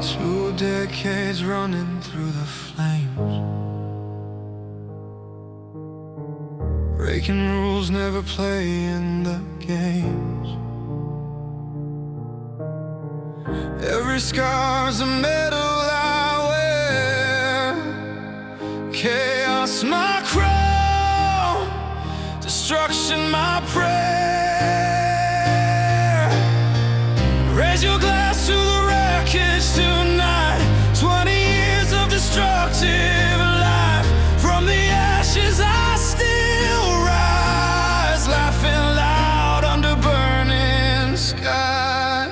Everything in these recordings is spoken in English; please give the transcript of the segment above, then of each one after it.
2 decades running through the flames, breaking rules, never playing the games. Every scar's a medal I wear, chaos my crown, destruction my prayer. Raise your glass to the wreckage tonight. 20 years of destructive life. From the ashes I still rise, laughing loud under burning sky.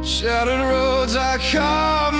Shattered roads I carve